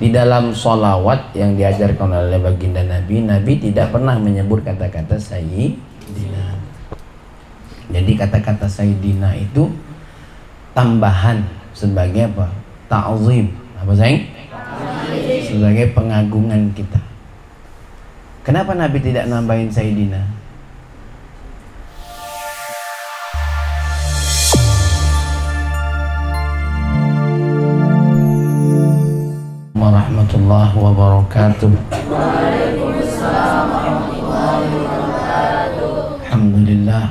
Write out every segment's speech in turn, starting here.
Di dalam sholawat yang diajarkan oleh baginda Nabi, Nabi tidak pernah menyebut kata-kata Sayyidina. Jadi kata-kata Sayyidina itu tambahan sebagai apa? Ta'zim. Apa sayang? Sebagai pengagungan kita. Kenapa Nabi tidak nambahin Sayyidina? Warahmatullahi wabarakatuh. Waalaikumsalam warahmatullahi wabarakatuh. Alhamdulillah.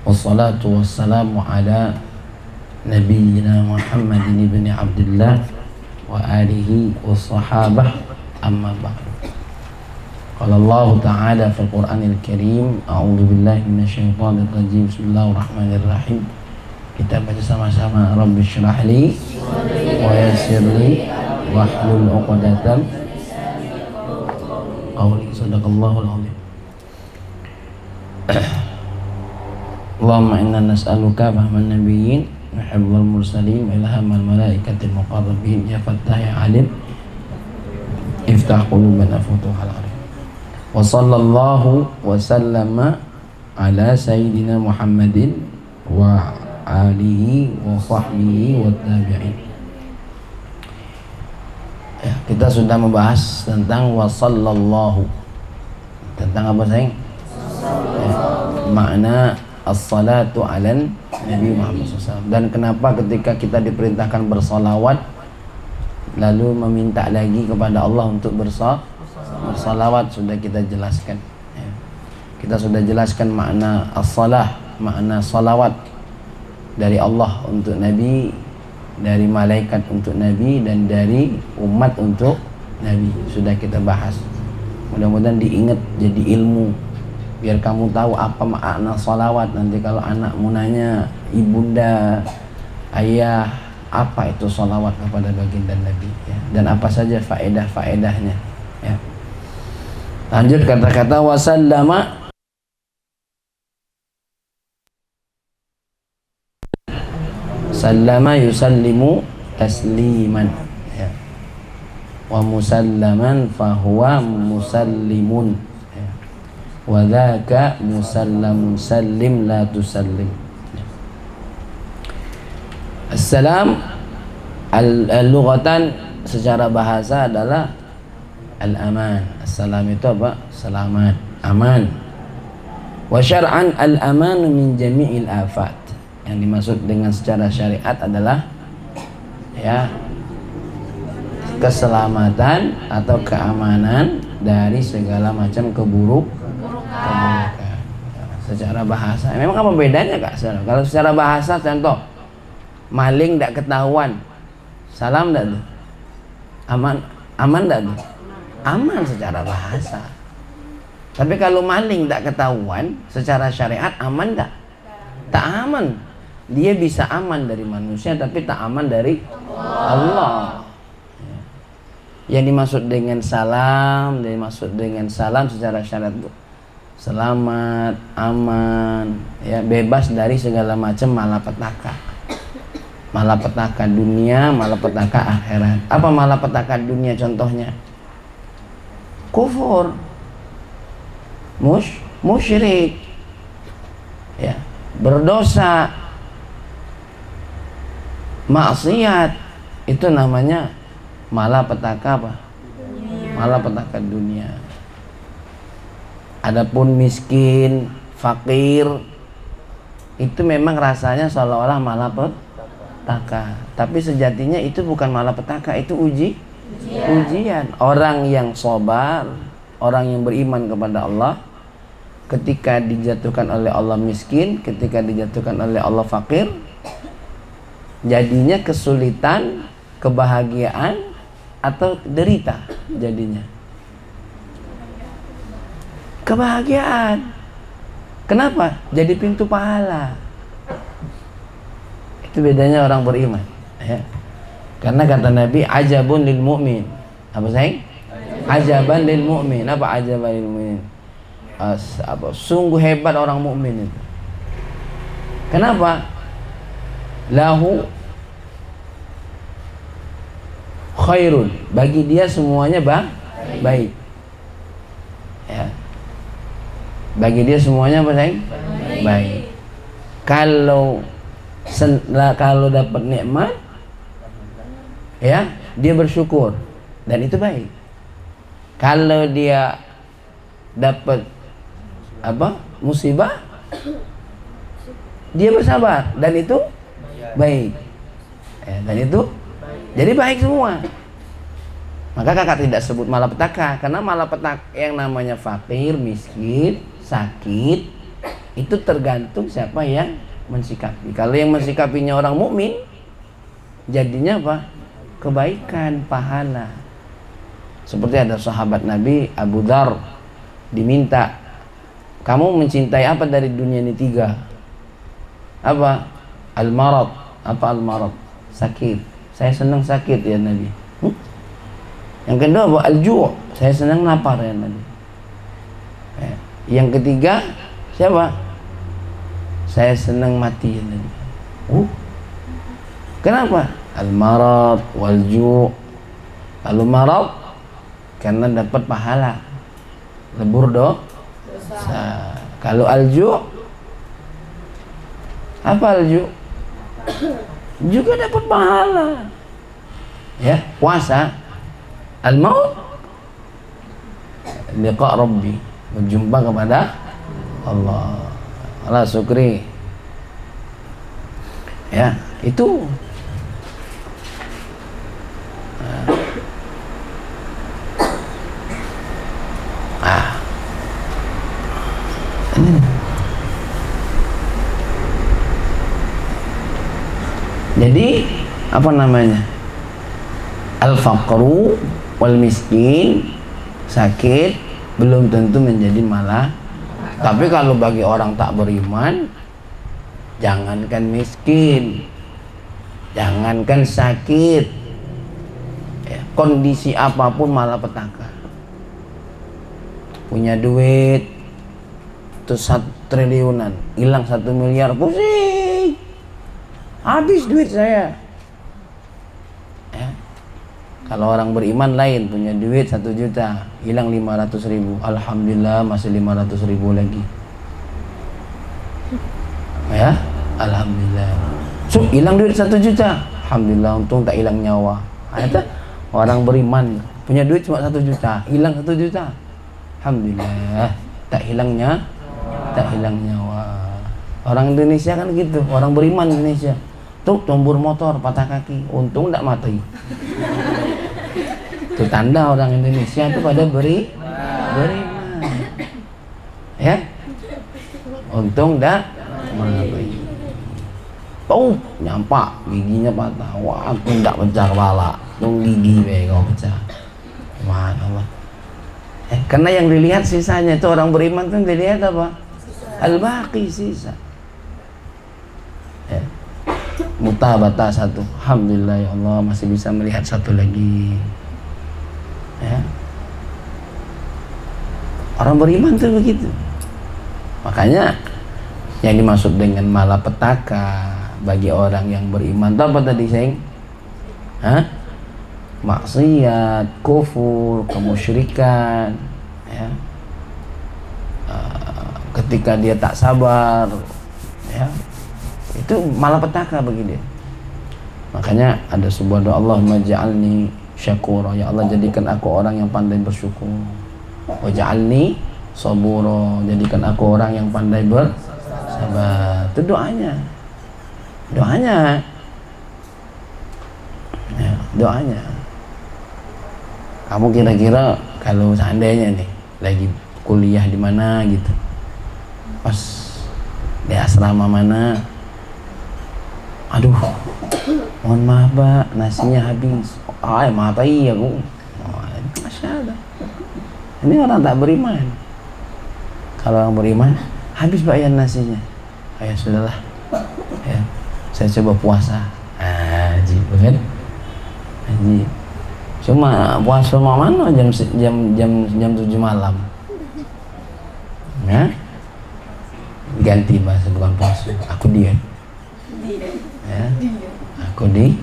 Wassalatu wassalamu ala nabiyyina Muhammadin ibn Abdullah wa alihi wa sahabah, amma ba'du. Qala Allah Ta'ala fil Qur'anil Karim, a'udzu billahi minasyaitonir rajim. Bismillahirrahmanirrahim. Kita baca sama-sama. Rabbi syrah li wa yassir li wahlul 'uqdatam qawli. Shadaqallahul 'azim. Allahumma inna nas'aluka fahman nabiyyin wa hifdzal mursalin wa ilhamal malaikatil muqarrabin ya fattah ya alim iftah qulubana futuhal arif. Wa sallallahu wa sallama ala sayyidina Muhammadin wa alihi wa sahbihi wa tabi'in. Ya, kita sudah membahas tentang wasallallahu, tentang apa sayang? Ya, makna as-salatu ala Nabi Muhammad SAW. Dan kenapa ketika kita diperintahkan bersalawat lalu meminta lagi kepada Allah untuk bersalawat, sudah kita jelaskan. Ya. Kita sudah jelaskan makna as-salah, makna salawat dari Allah untuk Nabi, dari malaikat untuk Nabi, dan dari umat untuk Nabi. Sudah kita bahas. Mudah-mudahan diingat jadi ilmu, biar kamu tahu apa makna salawat. Nanti kalau anakmu nanya, ibunda, ayah, apa itu salawat kepada baginda Nabi, ya, dan apa saja faedah-faedahnya, ya. Lanjut kata-kata wasallama. Sallama yusallimu tasliman, ya. Wa musallaman fahuwa musallimun, ya. Wa dzaka musallamun sallim la tusallim, ya. Assalam al-lughatan secara bahasa adalah al-aman. Assalam itu apa? Selamat, aman. Wa syar'an al-aman min jami'il afat. Yang dimaksud dengan secara syariat adalah, ya, keselamatan atau keamanan dari segala macam keburukan. Secara bahasa memang apa bedanya Kak? Kalau secara bahasa, contoh maling tidak ketahuan, salam tidak tuh? Aman tidak tuh? Aman secara bahasa. Tapi kalau maling tidak ketahuan, secara syariat aman tak? Tak aman. Dia bisa aman dari manusia, tapi tak aman dari Allah. Yang dimaksud dengan salam secara syariat itu selamat, aman, ya, bebas dari segala macam malapetaka. Malapetaka dunia, malapetaka akhirat. Apa malapetaka dunia contohnya? Kufur, musyrik, ya, berdosa, maksiat, itu namanya malapetaka apa? Malapetaka dunia. Adapun miskin, fakir, itu memang rasanya seolah-olah malapetaka, tapi sejatinya itu bukan malapetaka, itu ujian. Orang yang sabar, orang yang beriman kepada Allah, ketika dijatuhkan oleh Allah miskin, ketika dijatuhkan oleh Allah fakir, jadinya kesulitan, kebahagiaan, atau derita jadinya? Kebahagiaan. Kenapa? Jadi pintu pahala. Itu bedanya orang beriman, ya. Karena kata Nabi, ajabun lil mu'min. Apa sayang? Ajaban lil mu'min. Apa ajaban lil mu'min? Sungguh hebat orang mukmin itu. Kenapa? Lahu khairun, bagi dia semuanya baik. Ya. Bagi dia semuanya apa sayang? Baik. Kalau dapat nikmat, ya dia bersyukur dan itu baik. Kalau dia dapat musibah, dia bersabar dan itu baik. Ya, dan itu jadi baik semua. Maka kakak tidak sebut malapetaka, karena malapetaka yang namanya fakir, miskin, sakit itu tergantung siapa yang mensikapi. Kalau yang mensikapinya orang mukmin, jadinya apa? Kebaikan, pahala. Seperti ada sahabat Nabi Abu Dzar diminta, kamu mencintai apa dari dunia ini? 3. Apa? Al-marad. Apa al-marad? Sakit. Saya senang sakit ya Nabi. Yang kedua apa? Al-ju'. Saya senang lapar ya Nabi. Yang ketiga siapa? Saya senang mati ya Nabi. Kenapa? Al-marad wal-ju'. Al-marad karena dapat pahala, lebur dosa. Kalau al-ju', apa al-ju'? Juga dapat pahala. Ya, puasa. Al-maut, liqa Rabbi, berjumpa kepada Allah. Allah syukri. Ya, itu. Jadi apa namanya? Al-faqru wal miskin, sakit belum tentu menjadi malah. Tapi kalau bagi orang tak beriman, jangankan miskin, jangankan sakit, ya, kondisi apapun malapetaka. Punya duit terus 1 triliunan, hilang 1 miliar, pusing, habis duit saya. Ya. Kalau orang beriman lain, punya duit 1 juta, hilang 500.000, alhamdulillah masih 500.000 lagi. Ya, alhamdulillah. So, hilang duit 1 juta, alhamdulillah untung tak hilang nyawa. Ada orang beriman punya duit cuma 1 juta, hilang 1 juta, alhamdulillah tak hilangnya, tak hilang nyawa. Orang Indonesia kan gitu, orang beriman Indonesia. Tuh tombol motor patah kaki, untung tak mati. Itu tanda orang Indonesia itu pada beriman. Ya, untung tak mati. Tuh nyampak giginya patah, wah aku tak pecah kepala, tuh gigi kau pecah. Subhanallah. Karena yang dilihat sisanya, itu orang beriman tuh dilihat apa? Al-baqi, sisa. Ya. Mutabata 1, alhamdulillah ya Allah masih bisa melihat 1 lagi. Ya. Orang beriman tuh begitu. Makanya yang dimaksud dengan malapetaka bagi orang yang beriman itu apa tadi sayang? Maksiat, kufur, kemusyrikan, ya. Ketika dia tak sabar, ya, itu malapetaka bagi dia. Makanya ada sebuah doa, Allahumma ja'alni syakura, ya Allah jadikan aku orang yang pandai bersyukur. Wa ja'alni sabura, jadikan aku orang yang pandai bersabar. Itu doanya. Ya, doanya. Kamu kira-kira kalau seandainya nih lagi kuliah di mana gitu, pas di asrama mana, aduh mohon maaf Pak, nasinya habis. Matai aku. Masya Allah. Ini orang tak beriman. Kalau orang beriman, habis Pak ya nasinya. Ya sudahlah. Ya, saya coba puasa. Ajib kan? Ajib. Cuma puasa mana jam 7 malam. Ya? Ganti bahasa, bukan puasa. Aku diet. Ya? Aku diet.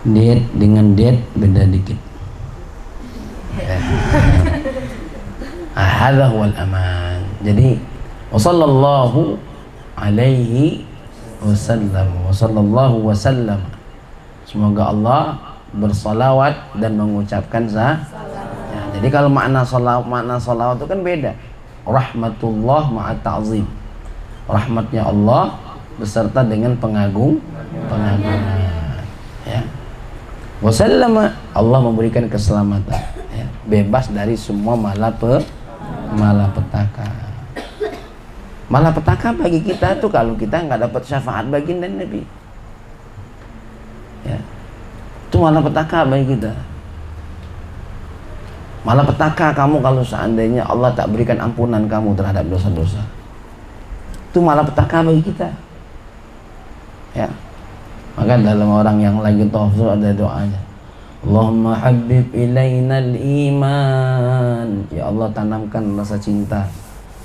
Diet dengan diet beda dikit. Hadza huwal aman. Jadi sallallahu alaihi wasallam wa sallallahu wasallam. Semoga Allah bersalawat dan mengucapkan ya, jadi kalau makna salawat itu kan beda. Rahmatullah ma'a ta'zim. Rahmatnya Allah beserta dengan pengagungan. Ya. Wasallama, Allah memberikan keselamatan, ya, bebas dari semua malapetaka. Malapetaka bagi kita tuh kalau kita nggak dapat syafaat baginda Nabi, ya, itu malapetaka bagi kita. Malapetaka kamu kalau seandainya Allah tak berikan ampunan kamu terhadap dosa-dosa, itu malapetaka bagi kita, ya. Maka dalam orang yang lagi tawaf ada doanya, Allahumma habib ilainal iman, ya Allah tanamkan rasa cinta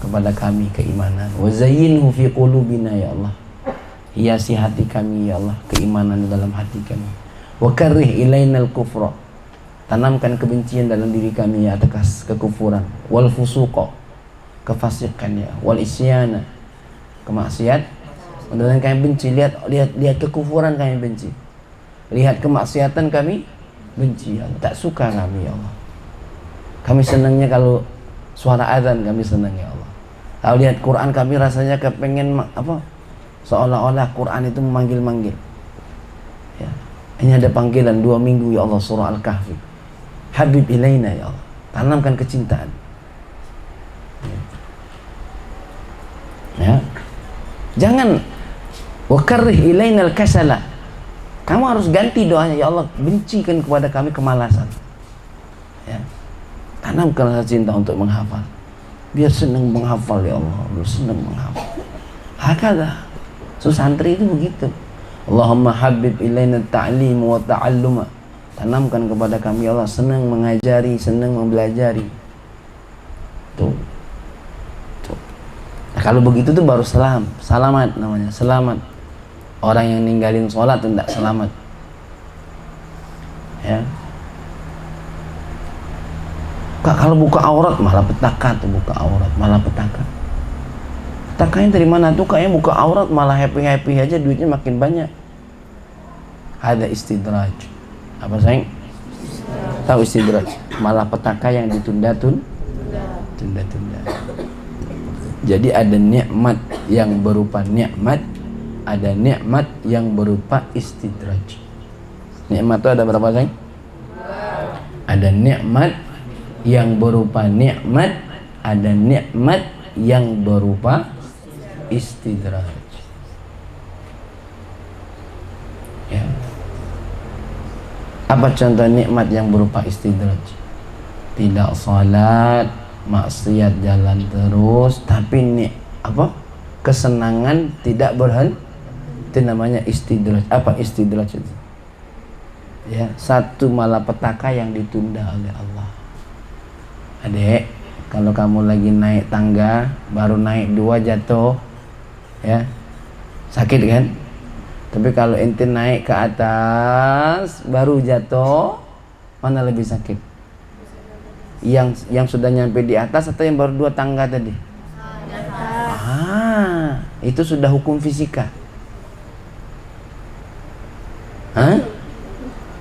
kepada kami keimanan, wa zayyinhu fi qulubina, ya Allah hiasi hati kami, ya Allah keimanan dalam hati kami, wa karrih ilainal kufra, tanamkan kebencian dalam diri kami ya atas kekufuran, wal fusuqa, kefasikan, ya, wal isyana, kemaksiat. Dan kami benci, lihat kekufuran kami benci, lihat kemaksiatan kami benci, ya Allah. Tak suka kami, ya Allah. Kami senangnya kalau suara azan, kami senang, ya Allah. Kalau lihat Quran kami rasanya kepengen seolah-olah Quran itu memanggil-manggil, ya. Ini ada panggilan 2 minggu, ya Allah, surah Al-Kahfi, habib ilaina, ya Allah, tanamkan kecintaan, ya. Jangan wakarrih ilainal kasala, kamu harus ganti doanya, ya Allah bencikan kepada kami kemalasan, ya. Tanamkan rasa cinta untuk menghafal, biar senang menghafal, ya Allah, biar senang menghafal. Hakada santri itu begitu. Allahumma habib ilaina ta'lim wa ta'alluma, tanamkan kepada kami, ya Allah, senang mengajari, senang mempelajari. Tuh. Nah, kalau begitu tuh baru selamat namanya, selamat. Orang yang ninggalin sholat tidak selamat, ya. Kalau buka aurat malah petaka tuh, buka aurat malah petaka. Petakanya dari mana tuh? Kayaknya buka aurat malah happy aja, duitnya makin banyak. Ada istidraj. Apa sayang? Tahu istidraj? Malah petaka yang ditunda-tunda. Jadi ada nikmat yang berupa nikmat, ada nikmat yang berupa istidraj. Nikmat itu ada berapa, sayang? Ada nikmat yang berupa nikmat, ada nikmat yang berupa istidraj. Ya. Apa contoh nikmat yang berupa istidraj? Tidak salat, maksiat jalan terus, tapi kesenangan tidak berhenti, itu namanya istidraj. Apa istidraj itu? Ya, satu malapetaka yang ditunda oleh Allah. Adek, kalau kamu lagi naik tangga, baru naik 2 jatuh, ya sakit kan? Tapi kalau ente naik ke atas baru jatuh, mana lebih sakit? Yang sudah nyampe di atas atau yang baru 2 tangga tadi? Itu sudah hukum fisika.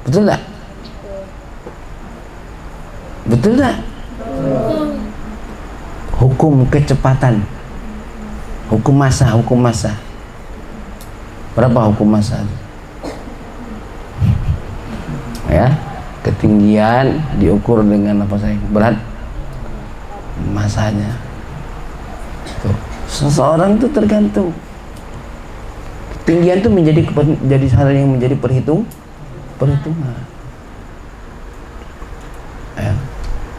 Betul tak? Betul tak? Hukum kecepatan, hukum massa. Berapa hukum massa? Ya, ketinggian diukur dengan apa sayang? Berat massanya. Tuh. Seseorang itu tergantung ketinggian itu menjadi hal yang menjadi perhitungan. Ya.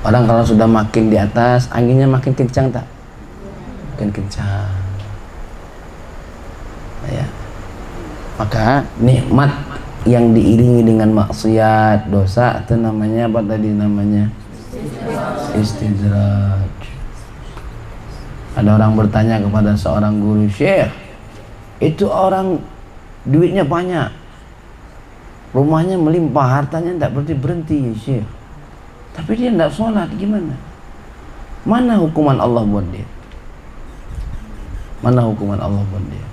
Orang kalau sudah makin di atas, anginnya makin kencang tak? Makin kencang. Ya. Maka nikmat yang diiringi dengan maksiat, dosa, itu namanya apa tadi namanya? Istidraj. Ada orang bertanya kepada seorang guru, "Syekh, itu orang duitnya banyak, rumahnya melimpah, hartanya tidak berhenti ya Syekh, tapi dia tidak sholat, gimana? Mana hukuman Allah buat dia? Mana hukuman Allah buat dia?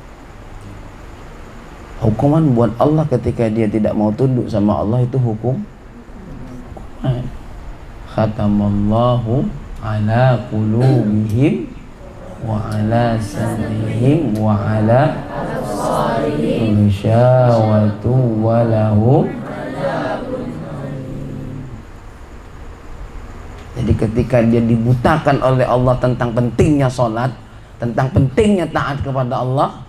Hukuman buat Allah ketika dia tidak mau tunduk sama Allah itu hukuman. Khatamallahu ala qulubihim wa ala sam'ihim wa ala ghishawatu wa lahum. Jadi ketika dia dibutakan oleh Allah tentang pentingnya sholat, tentang pentingnya taat kepada Allah,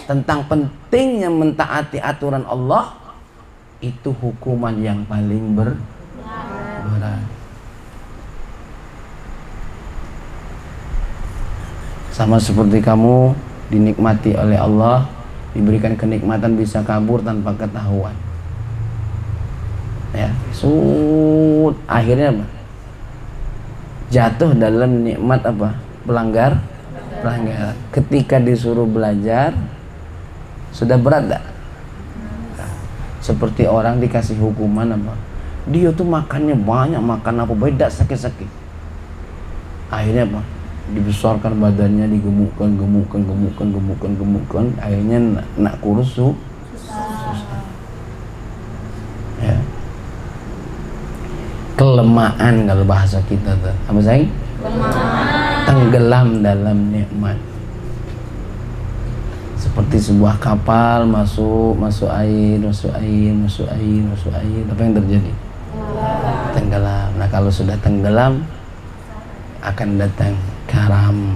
tentang pentingnya mentaati aturan Allah, itu hukuman yang paling berat. Sama seperti kamu dinikmati oleh Allah, diberikan kenikmatan bisa kabur tanpa ketahuan. Ya, akhirnya apa? Jatuh dalam nikmat apa? Pelanggaran. Ketika disuruh belajar, sudah berat tak? Seperti orang dikasih hukuman apa? Dia tuh makannya banyak, makan apa beda sakit-sakit. Akhirnya apa? Dibesarkan badannya, digemukkan, akhirnya nak kurus susah. Ya. Kelemahan kalau bahasa kita tuh. Apa sayang? Tenggelam dalam nikmat. Seperti sebuah kapal masuk air. Apa yang terjadi? Tenggelam. Nah, kalau sudah tenggelam akan datang karam.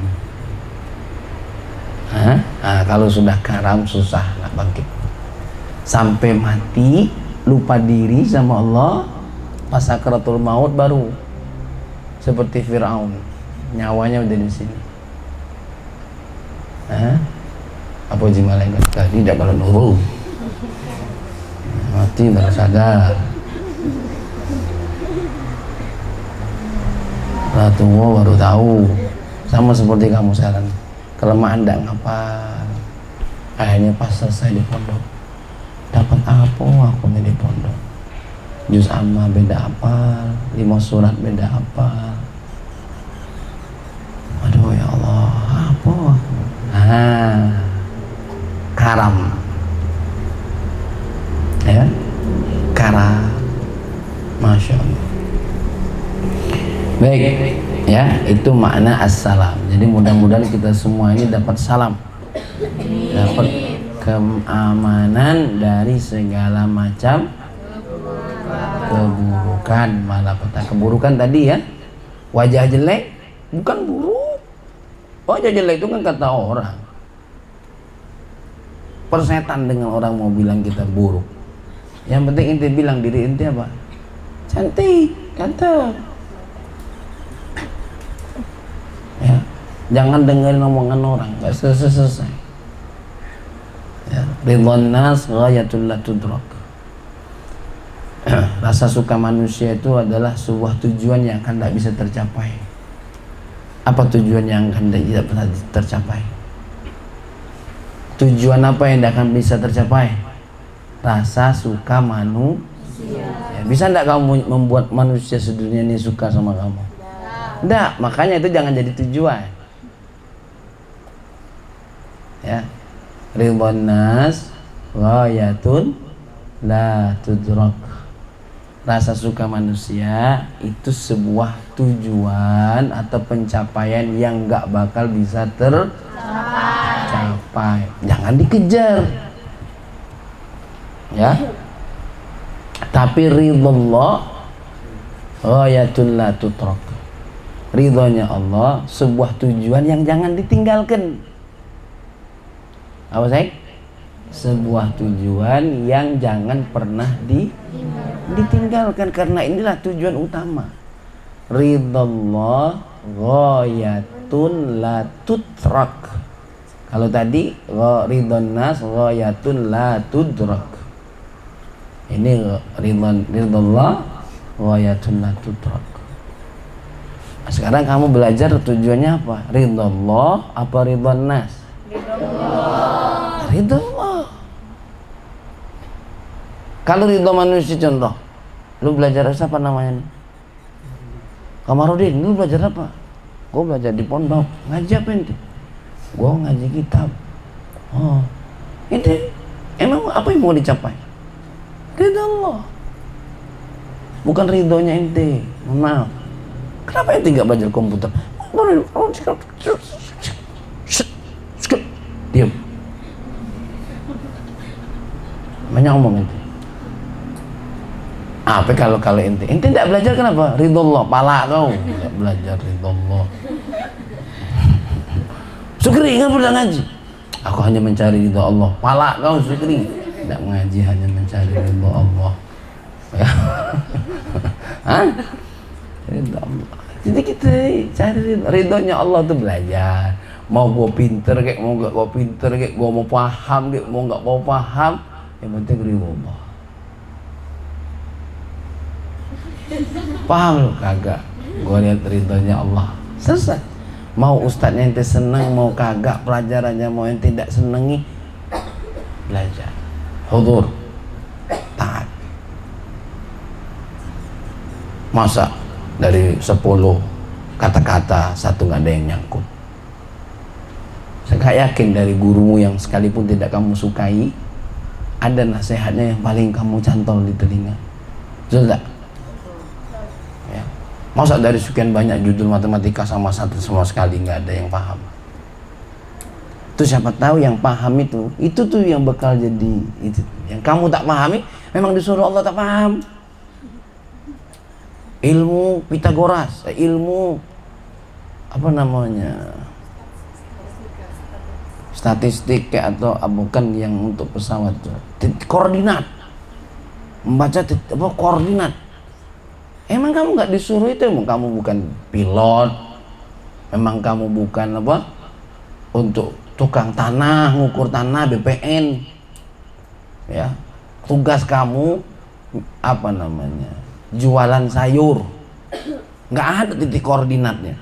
Nah, kalau sudah karam susah nak bangkit. Sampai mati, lupa diri sama Allah, pas sakratul maut baru seperti Firaun, nyawanya udah di sini. Apa uji malaikat tadi tidak kalau nuru mati baru sadar. Tunggu baru tahu. Sama seperti kamu sekarang, kelemahan tidak ngapal. Akhirnya pas selesai di pondok, dapat apa aku nih di pondok? Juz amma beda apal, 5 surat beda apal. Aduh ya Allah, apa? Karam. Ya, karam. Masya Allah. Baik, ya, itu makna assalam. Jadi mudah-mudahan kita semua ini dapat salam, dapat keamanan dari segala macam keburukan, malapetaka. Keburukan tadi ya, wajah jelek bukan buruk. Wajah jelek itu kan kata orang. Persetan dengan orang mau bilang kita buruk. Yang penting inti bilang diri inti apa? Cantik, kata. Ya, jangan dengerin omongan orang, nggak selesai. Ya, ridwan nas ghayatul la tudrak. Rasa suka manusia itu adalah sebuah tujuan yang akan tidak bisa tercapai. Apa tujuan yang akan tidak bisa tercapai? Tujuan apa yang tidak akan bisa tercapai? Rasa suka manusia. Ya, bisa tidak kamu membuat manusia sedunia ini suka sama kamu? Tidak, makanya itu jangan jadi tujuan. Ya, ridwan nas ghayatun la tudrak. Rasa suka manusia itu sebuah tujuan atau pencapaian yang nggak bakal bisa tercapai. Jangan dikejar, ya. Tapi ridullah ghayatul la tudrak. Ridhonya Allah sebuah tujuan yang jangan ditinggalkan. Apa sayang? Sebuah tujuan yang jangan pernah ditinggalkan, karena inilah tujuan utama. Ridallah ghayatun la tutrak. Kalau tadi ridhon nas ghayatun la tudrak. Ini ridallah ghayatun la tudrak. Sekarang kamu belajar tujuannya apa? Ridallah apa ridhon nas? Ridallah. Kalau ridho manusia contoh, lu belajar apa namanya nih? Kamarudin, lu belajar apa? Gue belajar di pondok. Ngaji apa ente? Gue ngaji kitab. Oh, ente emang apa yang mau dicapai? Ridho Allah, bukan ridhonya ente. Maaf, kenapa ente nggak belajar komputer? Diam. Banyak ngomong ente. Apa kalau ente tidak belajar kenapa? Ridho Allah, pala kau tidak belajar ridho Allah. Sukri nggak pernah ngaji. Aku hanya mencari ridho Allah. Pala kau Sukri tidak ngaji, hanya mencari ridho Allah. Ya. Hah? Ridho Allah. Jadi kita cari ridhonya Allah tuh belajar. Mau gua pinter kayak mau nggak gua pinter kayak gua mau paham kayak mau nggak mau paham, yang penting ridho Allah. Paham lu kagak? Gua lihat ridhonya Allah. Selesai. Mau ustadznya ente seneng, mau kagak pelajarannya mau ente tidak senengi, belajar. Hudur. Taat. Masa dari 10 kata-kata satu nggak ada yang nyangkut? Saya gak yakin dari gurumu yang sekalipun tidak kamu sukai, ada nasihatnya yang paling kamu cantol di telinga. Betul tak? Ya. Masa dari sekian banyak judul matematika sama satu semua sekali nggak ada yang paham? Itu siapa tahu yang paham itu tuh yang bakal jadi itu. Yang kamu tak pahami, memang disuruh Allah tak paham. Ilmu Pitagoras, ilmu apa namanya? Statistik kayak atau bukan yang untuk pesawat tuh. Koordinat. Membaca koordinat. Emang kamu nggak disuruh itu? Emang kamu bukan pilot. Memang kamu bukan apa? Untuk tukang tanah, ngukur tanah BPN. Ya. Tugas kamu apa namanya? Jualan sayur. Nggak ada titik koordinatnya.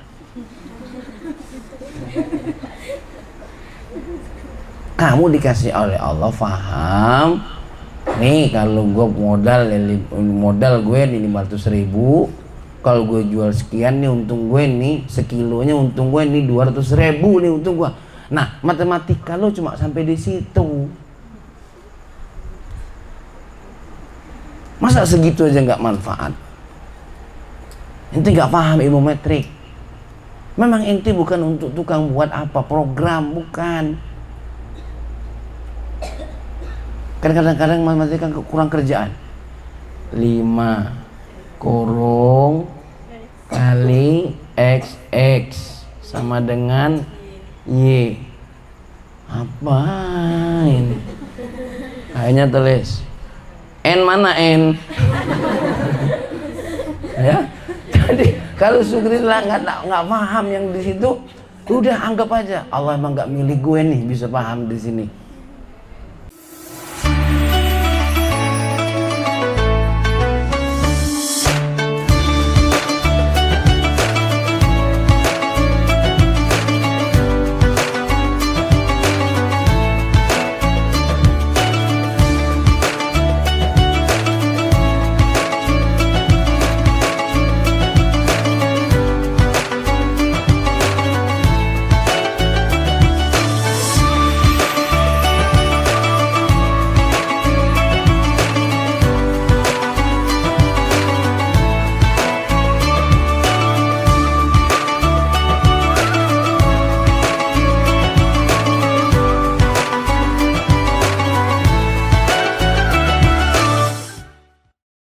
Kamu dikasih oleh Allah faham nih, kalau gue modal gue nih 500.000, kalau gue jual sekian nih untung gue nih sekilonya, untung gue nih 200.000 nih untung gue. Nah matematika lo cuma sampai di situ. Masa segitu aja nggak manfaat? Ente nggak paham ilmu metrik. Memang ente bukan untuk tukang buat apa program, bukan. Kan kadang-kadang matematika kurang kerjaan. 5 kurung kali XX sama dengan Y. Apain? Kayaknya tulis N mana N? Ya. Jadi kalau Sukri nggak paham yang di situ, udah anggap aja Allah emang nggak milih gue nih bisa paham di sini.